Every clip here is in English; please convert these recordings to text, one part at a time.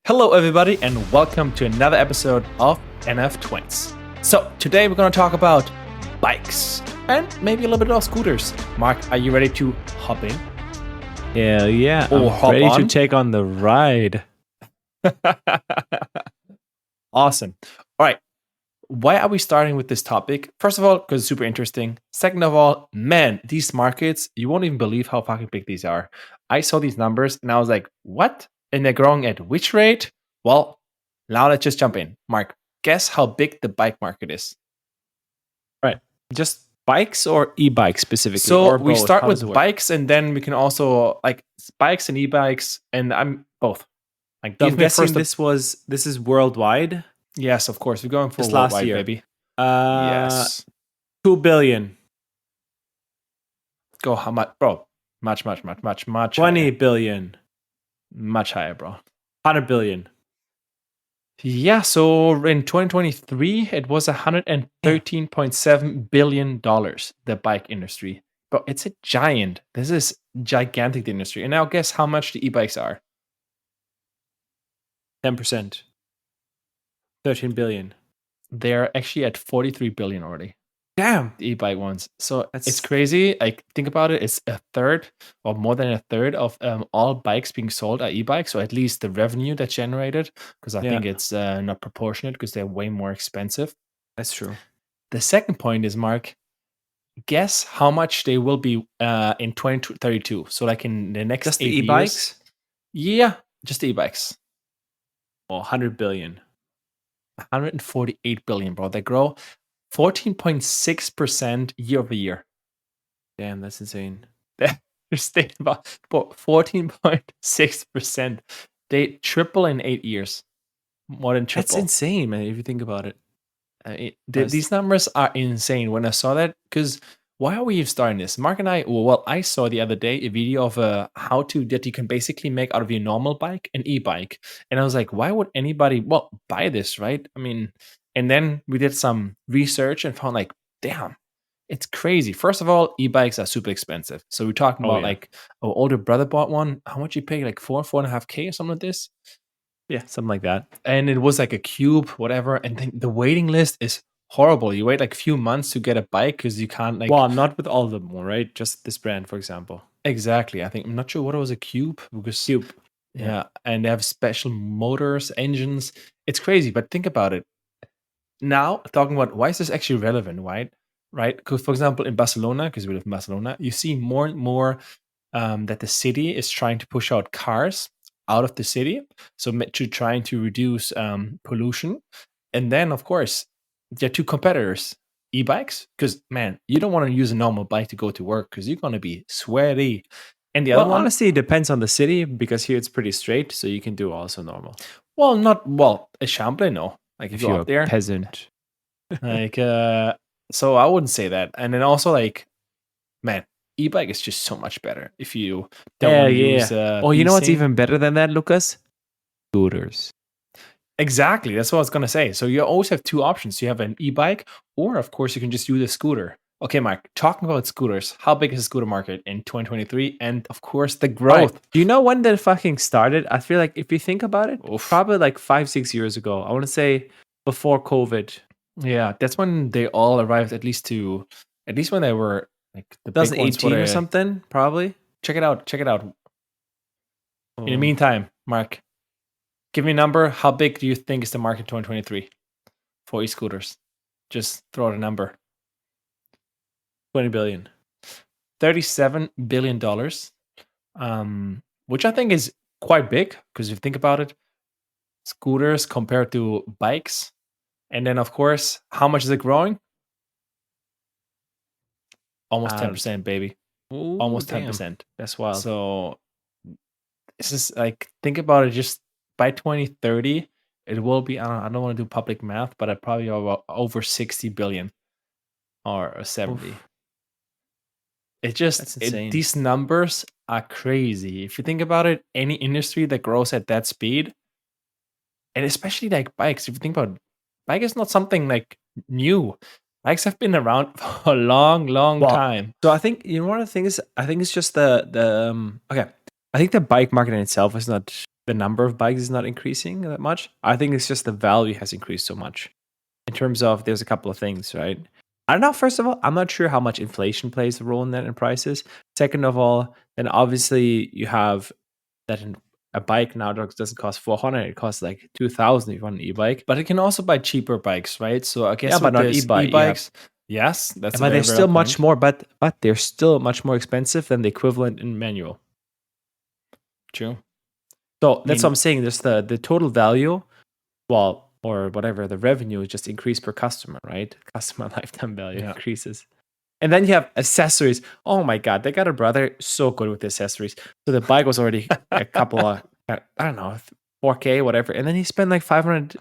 Hello, everybody, and welcome to another episode of NF Twins. So, today we're going to talk about bikes and maybe a little bit of scooters. Mark, are you ready to hop in? Hell yeah. Or I'm hop ready on? to take on the ride. Awesome. All right. Why are we starting with this topic? First of all, because it's super interesting. Second of all, man, these markets, you won't even believe how fucking big these are. I saw these numbers and I was like, what? And they're growing at which rate? Well, now let's just jump in. Mark, guess how big the bike market is. Right. Just bikes or e-bikes specifically? So or we both? start How does it with work? bikes and then we can also like bikes and e-bikes, and I'm both. Like, So give I'm me guessing first. this is worldwide. Yes, of course. We're going for Just last worldwide, year. baby. Yes. Yes. 2 billion. Go how much, bro? Much 20 higher. billion. Much higher, bro. 100 billion. Yeah, so in 2023, it was $113.7 billion, the bike industry. But it's a giant. This is gigantic, the industry. And now guess how much the e-bikes are. 10%. 13 billion. They're actually at 43 billion already, Damn. the e-bike ones. So it's That's- crazy. Like, think about it. It's a third or more than a third of all bikes being sold are e-bikes. So at least the revenue that's generated, because I think Yeah. it's not proportionate because they're way more expensive. That's true. The second point is, Mark, guess how much they will be in 2032. So like in the next Just 8 the years. e-bikes? Yeah, just the e-bikes. Or 100 billion. 148 billion, bro. They grow 14.6% year over year. Damn, that's insane. Just think about 14.6%. They triple in 8 years. More than triple. That's insane, man, if you think about it. These numbers are insane. When I saw that, because why are we even starting this? Mark and I, well, I saw the other day a video of how to that you can basically make out of your normal bike an e-bike, and I was like, why would anybody buy this, right? I mean, and then we did some research and found like, damn, it's crazy. First of all, e-bikes are super expensive. So we're talking about like our older brother bought one. How much you pay? Like 4.5K or something like this. Yeah, something like that. And it was like a cube, whatever. And then the waiting list is horrible. You wait like a few months to get a bike because you can't like. Well, not with all of them, right? Just this brand, for example. Exactly. I'm not sure what it was, a cube, because Cube. yeah, and they have special motors, engines. It's crazy, but think about it. Now talking about why is this actually relevant, right? Right? Because for example, in Barcelona, because we live in Barcelona, you see more and more that the city is trying to push out cars out of the city, so to trying to reduce pollution. And then of course there are two competitors, e-bikes, because man, you don't want to use a normal bike to go to work because you're going to be sweaty. And the other one, Honestly, it depends on the city, because here it's pretty straight, so you can do also normal. a Champlain, no, like If you go you're up there, a peasant. like so I wouldn't say that. And then also like, man, e-bike is just so much better if you don't want to use You know what's benzene. even better than that, Lucas? Scooters. Exactly, that's what I was gonna say. So you always have two options. You have an e-bike, or of course you can just use a scooter. Okay, Mike, talking about scooters, how big is the scooter market in 2023? And of course the growth. Right. Do you know when that fucking started? I feel like if you think about it, Oof. probably like 5-6 years ago. I want to say before COVID. Yeah, that's when they all arrived, at least when they were like the big ones for 2018 or the- something, probably. Check it out. In the Oh, meantime, Mark, give me a number. How big do you think is the market in 2023 for e-scooters? Just throw out a number. 20 billion. $37 billion, which I think is quite big because if you think about it, scooters compared to bikes. And then, of course, how much is it growing? Almost 10%, baby. Ooh, Almost damn. 10%. That's wild. So it's just like, think about it. Just by 2030, it will be, I don't want to do public math, but it probably over 60 billion or 70. Oof. That's insane. These numbers are crazy. If you think about it, any industry that grows at that speed, and especially like bikes, if you think about it, bike is not something like new. Bikes have been around for a long time. So I think, you know, one of the things, I think it's just the okay. I think the bike market in itself is not the number of bikes is not increasing that much. I think it's just the value has increased so much. In terms of, there's a couple of things, right? I don't know. First of all, I'm not sure how much inflation plays a role in that in prices. Second of all, then obviously you have that a bike now doesn't cost 400; it costs like 2,000 if you want an e-bike. But you can also buy cheaper bikes, right? So I guess Yeah, but with not this e-bike. You have, e-bikes, yes, that's a but very they're valid still much point. more. But they're still much more expensive than the equivalent in manual. True. So I that's what mean, I'm saying. Just the total value, well, or whatever, the revenue is just increased per customer, right? Customer lifetime value yeah. increases. And then you have accessories. Oh my god, they got a brother so good with the accessories. So the bike was already a couple of, I don't know, 4K, whatever. And then he spent like 500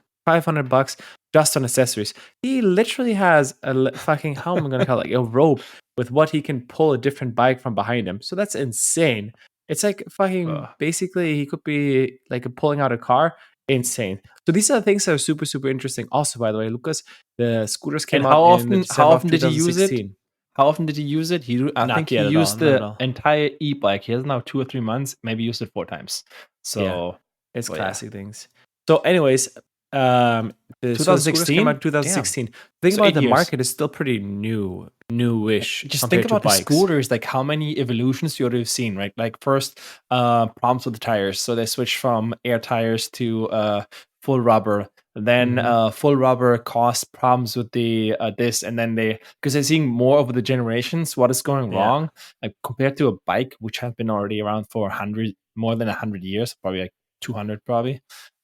bucks just on accessories. He literally has fucking, how am I going to call it, like a rope with what he can pull a different bike from behind him. So that's insane. It's like fucking, basically, he could be like pulling out a car. Insane. So these are the things that are super, super interesting. Also, by the way, Lucas, the scooters came And out in the how December of often did he use it? 2016. How often did he use it? I think Not he yet at all. used Not at the all. entire e-bike. He has now 2 or 3 months, maybe used it 4 times. Yeah, So, it's well, yeah. classic things. So, anyways, the scooters came 2016? out Damn. 2016. Think So about 8 the years. market is still pretty newish Just think compared to about the bikes. scooters, like how many evolutions you would have seen, right? Like first, problems with the tires. So they switched from air tires to full rubber. Then Mhm. full rubber caused problems with the this, and then because they're seeing more over the generations, what is going Yeah. wrong, like compared to a bike which has been already around for 100, more than 100 years, probably like 200, probably.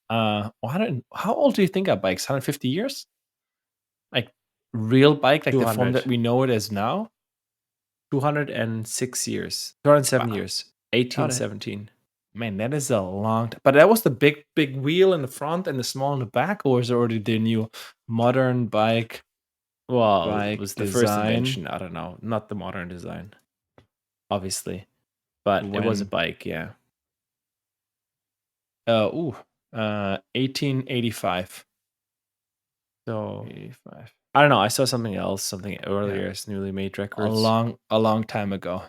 100, how old do you think are bikes? 150 years? Like real bike, like the form that 200. we know it as now? 206 years. 207 Wow. years. Got it. 1817. Man, that is a long but that was the big wheel in the front and the small in the back, or is it already the new modern Well, it bike was the first design? invention. I don't know. Not the modern design, obviously. But it was a When bike, yeah. 1885. So 85. I don't know. I saw something else, something Yeah. earlier, as newly made A records. long time ago.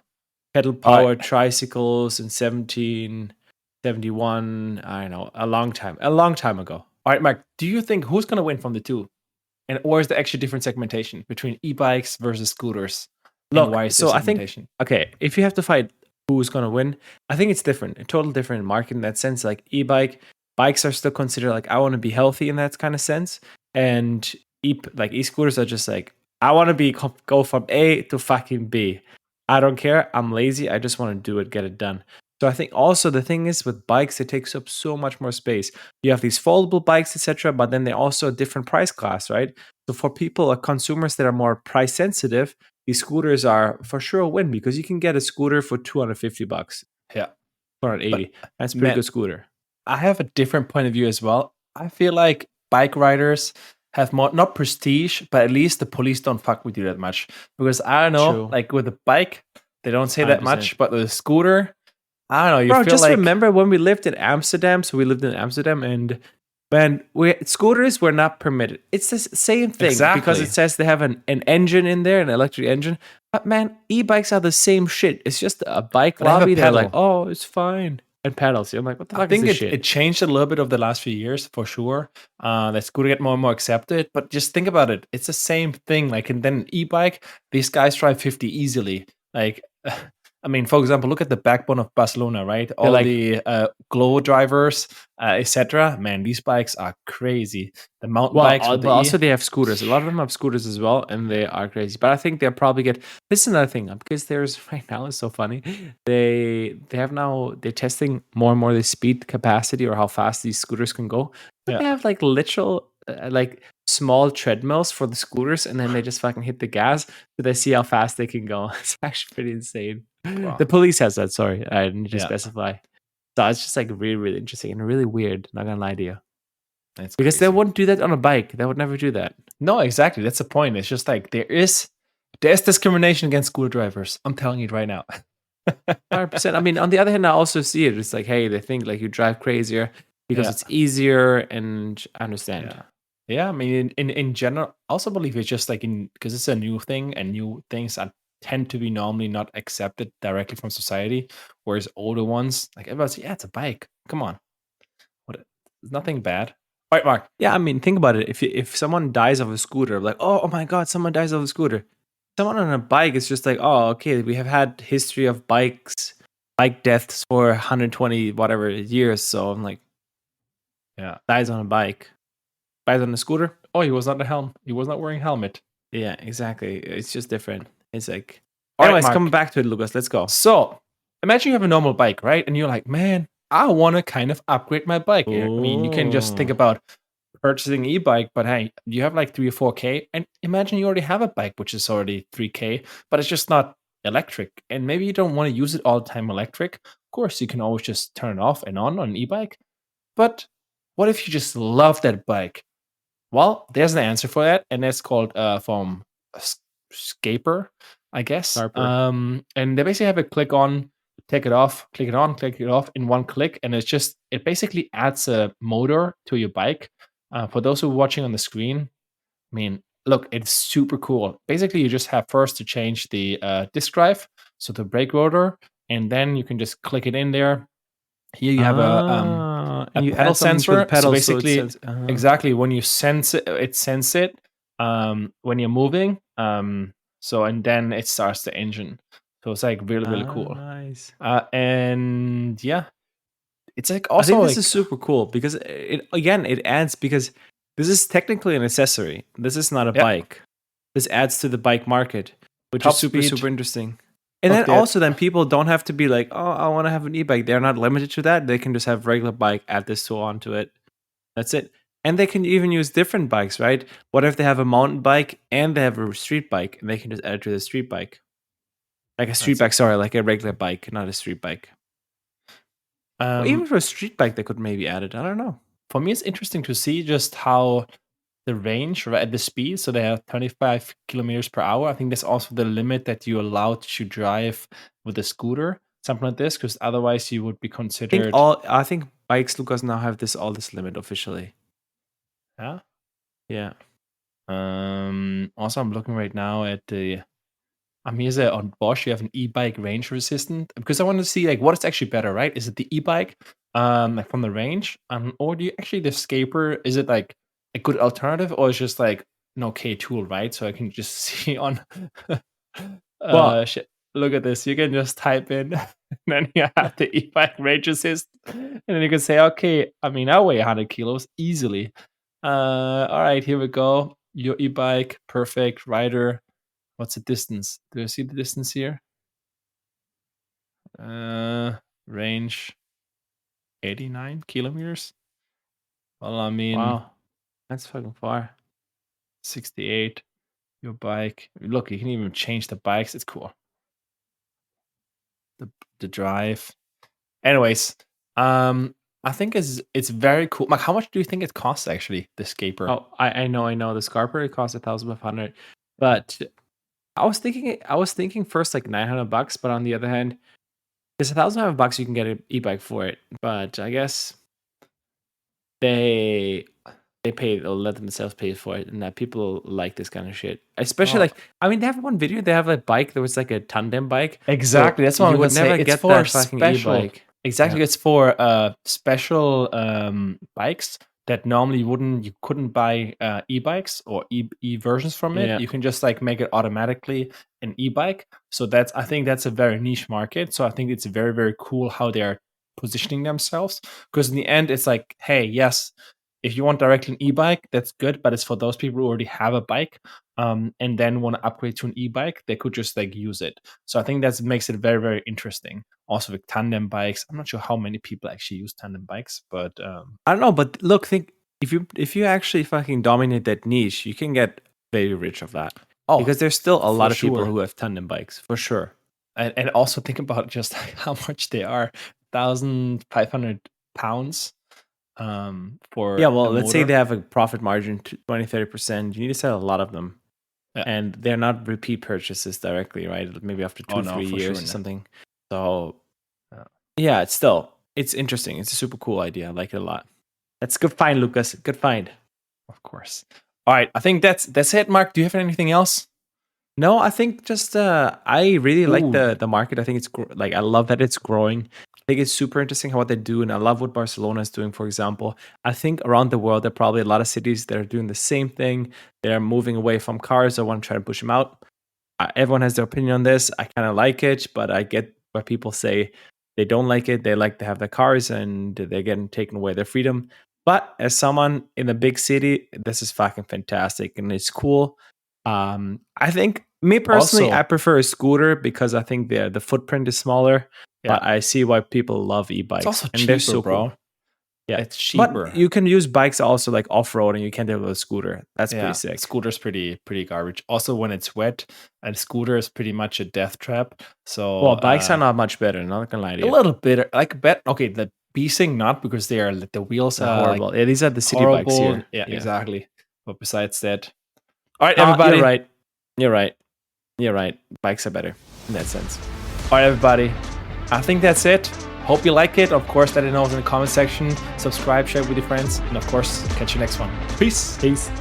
Pedal Alright. powered tricycles in 1771. I don't know. A long time ago. Alright, Mark, do you think who's gonna win from the two? And or is there actually different segmentation between e-bikes versus scooters? And why Look, is there so I think, segmentation? okay, if you have to fight who's going to win, I think it's different, a total different market in that sense. Like bikes are still considered like, I want to be healthy in that kind of sense. And e-scooters are just like, I want to go from A to fucking B. I don't care. I'm lazy. I just want to do it, get it done. So I think also the thing is with bikes, it takes up so much more space. You have these foldable bikes, etc., but then they're also a different price class, right? So for people, consumers that are more price sensitive, these scooters are for sure a win because you can get a scooter for 250 bucks, Yeah. 280. But That's a pretty man, good scooter. I have a different point of view as well. I feel like bike riders have more not prestige, but at least the police don't fuck with you that much. Because I don't know, True. like with a bike, they don't say that 100%. much, but with a scooter, I don't know. You Bro, feel just like remember when we lived in Amsterdam. So we lived in Amsterdam, and man, scooters were not permitted. It's the same thing because Exactly. it says they have an engine in there, an electric engine. But man, e-bikes are the same shit. It's just a bike But I have a lobby. They're like, pedal. oh, it's fine. And pedals. I'm like, what the I fuck is think this shit? it changed a little bit over the last few years for sure. That scooter get more and more accepted. But just think about it. It's the same thing. Like, and then e-bike, these guys drive 50 easily. Like, I mean, for example, look at the backbone of Barcelona, right? All like- the Glow drivers, etc. Man, these bikes are crazy. The mountain bikes with but also they have scooters. A lot of them have scooters as well, and they are crazy. But I think they'll probably get. This is another thing because there's right now it's so funny. They're testing more and more the speed capacity or how fast these scooters can go. But they have like literal like small treadmills for the scooters, and then they just fucking hit the gas so they see how fast they can go. It's actually pretty insane. Wow. The police has that. Sorry, I need to Yeah. specify. So it's just like really, really interesting and really weird. Not gonna lie to you. It's Because they crazy. wouldn't do that on a bike. They would never do that. No, exactly. That's the point. It's just like there's discrimination against scooter drivers. I'm telling you right now. 100%. I mean, on the other hand, I also see it. It's like, hey, they think like you drive crazier because Yeah. it's easier, and I understand. Yeah, I mean, in general, I also believe it's just like because it's a new thing, and new things tend to be normally not accepted directly from society, whereas older ones, like everybody's, yeah, it's a bike. Come on. It's nothing bad. Right, Mark? Yeah, I mean, think about it. If someone dies of a scooter, like, oh my god, someone dies of a scooter. Someone on a bike is just like, oh, okay, we have had history of bike deaths for 120 whatever years. So I'm like, Yeah. dies on a bike, dies on a scooter. Oh, he was not wearing helmet. Yeah, exactly. It's just different. It's like, All right, anyways, Mark. coming back to it, Lucas. Let's go. So, imagine you have a normal bike, right? And you're like, man, I want to kind of upgrade my bike here. I mean, you can just think Ooh. about purchasing e-bike, but hey, you have like 3 or 4K, and imagine you already have a bike which is already 3K, but it's just not electric, and maybe you don't want to use it all the time electric. Of course, you can always just turn it off and on an e-bike, but what if you just love that bike? Well, there's an answer for that, and that's called from Scaper, I guess. Sharper. And they basically have a click on, take it off, click it on, click it off in one click, and it basically adds a motor to your bike. For those who are watching on the screen, I mean, look, it's super cool. Basically, you just have first to change the disc drive, so the brake rotor, and then you can just click it in there. Here you have a And you pedal add something to the sensor. So pedal, so it basically, says, exactly when you sense it, it sense it when you're moving. So and then it starts the engine. So it's like really cool. nice. And yeah, it's like I think also this like is super cool because it adds, because this is technically an accessory. This is not a yeah, bike. This adds to the bike market, which top is super speed. interesting. And Look, then also, then people don't have to be like, oh, I want to have an e-bike. They're not limited to that. They can just have regular bike, add this tool onto it. That's it. And they can even use different bikes, right? What if they have a mountain bike and they have a street bike, and they can just add it to the street bike, like a street That's bike. Sorry, like a regular bike, not a street bike. Or even um, for a street bike, they could maybe add it. I don't know. for me, it's interesting to see just how the range, right, at the speed. So they have 25 kilometers per hour. I think that's also the limit that you're allowed to drive with a scooter, something like this, because otherwise you would be considered. I think bikes, Lucas, now have this limit officially. Yeah. Yeah. Also, I'm looking right now at the. Here's on Bosch. You have an e-bike range resistant, because I want to see like what is actually better, right? Is it the e-bike, like from the range, or do you actually the Scaper? Is it like a good alternative, or is just like an okay tool, right? So I can just see on. Well, Shit. Look at this. You can just type in, and then you have the e-bike range assist, and then you can say, okay, I mean, I weigh 100 kilos easily. All right, here we go. Your e-bike, perfect rider. What's the distance? Do you see the distance here? Range 89 kilometers. Well, I mean, wow, that's fucking far. 68. Your bike. Look, you can even change the bikes. It's cool. The drive. Anyways, I think it's very cool. Like, how much do you think it costs actually, the Scaper? Oh, I know. The Scarper, it costs 1,500, but I was thinking first like $900, but on the other hand, it's $1,500 you can get an e-bike for it. But I guess they pay, or let themselves pay for it, and that people like this kind of shit. Especially Oh. like, I mean, they have one video. They have a bike that was like a tandem bike. Exactly. That's what you I'm would gonna say. never It's get for that fucking special. e-bike. Exactly. Yeah. It's for special bikes that normally you couldn't buy e-bikes or e versions from it. Yeah. You can just like make it automatically an e-bike. So I think that's a very niche market. So I think it's very cool how they're positioning themselves, because in the end it's like, hey, yes, if you want directly an e-bike, that's good, but it's for those people who already have a bike and then want to upgrade to an e-bike. They could just like use it. So I think that makes it very interesting. Also with tandem bikes, I'm not sure how many people actually use tandem bikes, but I don't know, but look, think if you actually fucking dominate that niche, you can get very rich of that. Because there's still a lot of people sure. who have tandem bikes, for sure. And also think about just how much they are. 1,500 pounds for Yeah, well, the let's say motor. they have a profit margin to 20-30%. You need to sell a lot of them. Yeah. And they're not repeat purchases directly, right? Maybe after 2-3 years or something. So yeah, it's interesting. It's a super cool idea. I like it a lot. That's good find, Lucas. Good find. Of course. All right, I think that's it, Mark. Do you have anything else? No, I think just I really like Ooh. the market. I think it's like, I love that it's growing. think it's super interesting how what they do, and I love what Barcelona is doing, for example. I think around the world, there are probably a lot of cities that are doing the same thing. They're moving away from cars. I want to try to push them out. Everyone has their opinion on this. I kind of like it, but I get why people say they don't like it. They like to have their cars and they're getting taken away their freedom. But as someone in a big city, this is fucking fantastic and it's cool. I think me personally, Also- I prefer a scooter because I think the footprint is smaller. Yeah. But I see why people love e-bikes. It's also and they're cheaper, so bro. cool. Yeah, It's cheaper. But you can use bikes also like off-road, and you can do it with a scooter. That's Yeah, pretty sick. scooter's pretty garbage. Also, when it's wet, and scooter is pretty much a death trap. So Well, bikes are not much better. Not gonna lie to a you. little bit like okay, the B-Sing not because they are the wheels They're are horrible. Yeah, these are the like, city bikes horrible. here. Yeah, exactly. But besides that, all right, No, everybody. You're right. You're right. You're right. Bikes are better in that sense. All right, everybody. I think that's it. Hope you like it. Of course, let it know in the comment section. Subscribe, share with your friends, and of course, catch you next one. Peace. Peace.